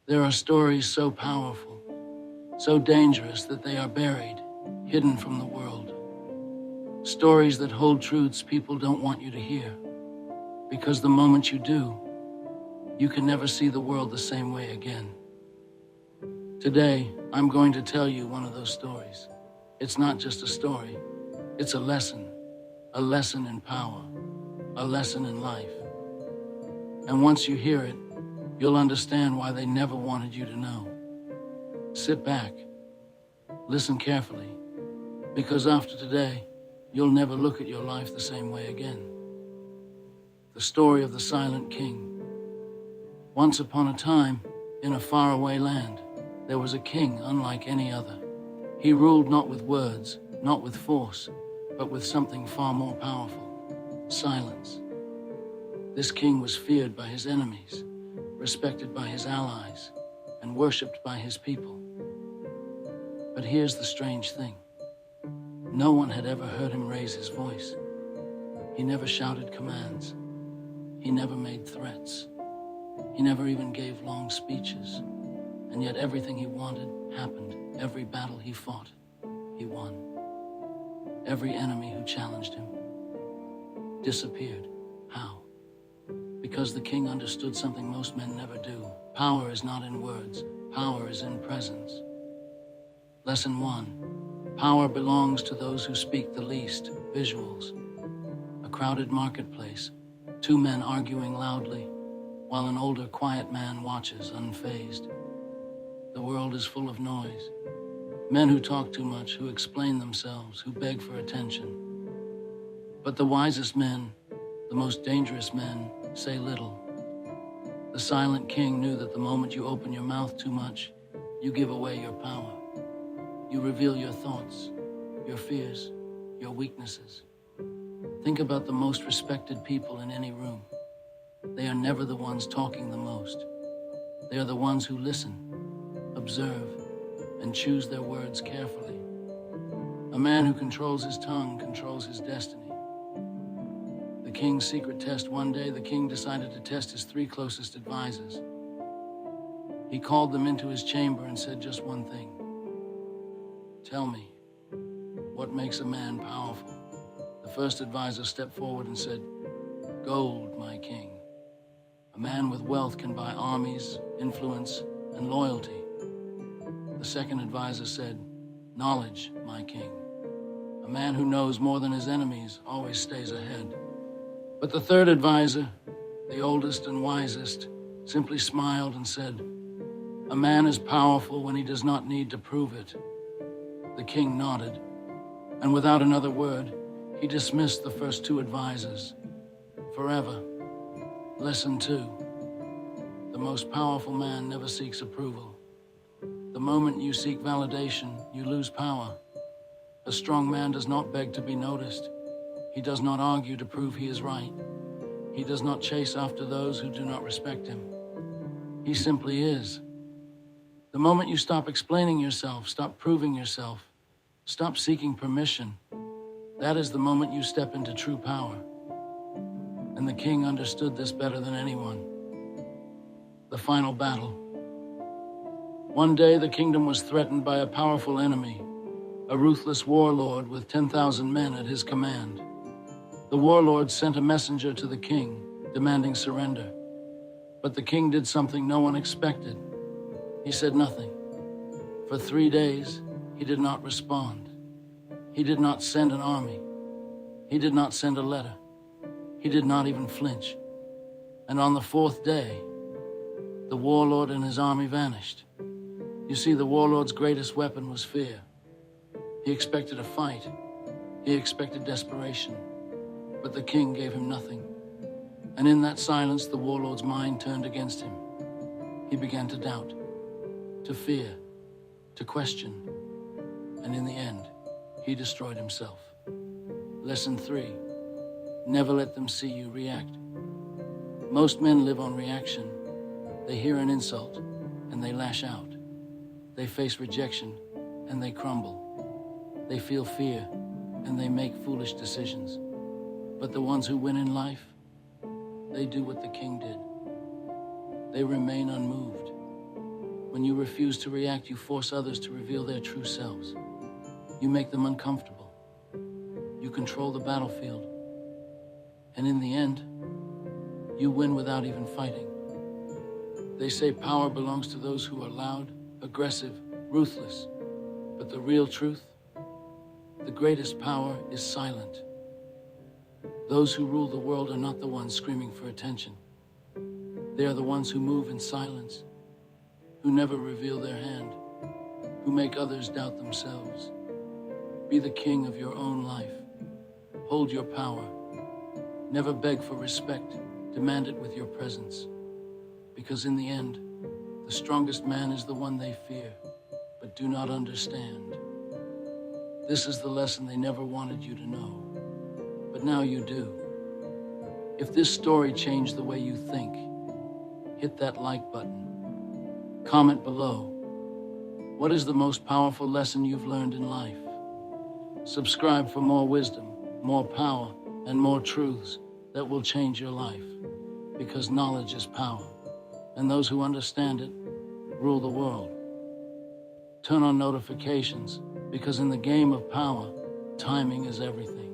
There are stories so powerful, so dangerous that they are buried, hidden from the world. Stories that hold truths people don't want you to hear, because the moment you do, you can never see the world the same way again. Today, I'm going to tell you one of those stories. It's not just a story, it's a lesson in power, a lesson in life. And once you hear it, you'll understand why they never wanted you to know. Sit back, listen carefully, because after today, you'll never look at your life the same way again. The story of the Silent King. Once upon a time, in a faraway land, there was a king unlike any other. He ruled not with words, not with force, but with something far more powerful: silence. This king was feared by his enemies, respected by his allies, and worshipped by his people. But here's the strange thing. No one had ever heard him raise his voice. He never shouted commands. He never made threats. He never even gave long speeches. And yet everything he wanted happened. Every battle he fought, he won. Every enemy who challenged him disappeared. How? Because the king understood something most men never do. Power is not in words. Power is in presence. Lesson 1. Power belongs to those who speak the least. Visuals. A crowded marketplace. Two men arguing loudly, while an older, quiet man watches, unfazed. The world is full of noise. Men who talk too much, who explain themselves, who beg for attention. But the wisest men, the most dangerous men, say little. The Silent King knew that the moment you open your mouth too much, you give away your power. You reveal your thoughts, your fears, your weaknesses. Think about the most respected people in any room. They are never the ones talking the most. They are the ones who listen, observe, and choose their words carefully. A man who controls his tongue controls his destiny. The king's secret test. One day, the king decided to test his 3 closest advisors. He called them into his chamber and said just one thing. Tell me, what makes a man powerful? The first advisor stepped forward and said, Gold, my king. A man with wealth can buy armies, influence, and loyalty. The second advisor said, Knowledge, my king. A man who knows more than his enemies always stays ahead. But the third advisor, the oldest and wisest, simply smiled and said, A man is powerful when he does not need to prove it. The king nodded, and without another word, he dismissed the first 2 advisors. Forever. Lesson 2. The most powerful man never seeks approval. The moment you seek validation, you lose power. A strong man does not beg to be noticed. He does not argue to prove he is right. He does not chase after those who do not respect him. He simply is. The moment you stop explaining yourself, stop proving yourself, stop seeking permission, that is the moment you step into true power. And the king understood this better than anyone. The final battle. One day, the kingdom was threatened by a powerful enemy, a ruthless warlord with 10,000 men at his command. The warlord sent a messenger to the king, demanding surrender. But the king did something no one expected. He said nothing. For 3 days, he did not respond. He did not send an army. He did not send a letter. He did not even flinch. And on the 4th day, the warlord and his army vanished. You see, the warlord's greatest weapon was fear. He expected a fight. He expected desperation. But the king gave him nothing. And in that silence, the warlord's mind turned against him. He began to doubt, to fear, to question. And in the end, he destroyed himself. Lesson 3. Never let them see you react. Most men live on reaction. They hear an insult, and they lash out. They face rejection, and they crumble. They feel fear, and they make foolish decisions. But the ones who win in life, they do what the king did. They remain unmoved. When you refuse to react, you force others to reveal their true selves. You make them uncomfortable. You control the battlefield. And in the end, you win without even fighting. They say power belongs to those who are loud, aggressive, ruthless. But the real truth, the greatest power is silent. Those who rule the world are not the ones screaming for attention. They are the ones who move in silence, who never reveal their hand, who make others doubt themselves. Be the king of your own life. Hold your power. Never beg for respect. Demand it with your presence. Because in the end, the strongest man is the one they fear, but do not understand. This is the lesson they never wanted you to know, but now you do. If this story changed the way you think, hit that like button. Comment below. What is the most powerful lesson you've learned in life? Subscribe for more wisdom, more power, and more truths that will change your life. Because knowledge is power, and those who understand it rule the world. Turn on notifications, because in the game of power, timing is everything.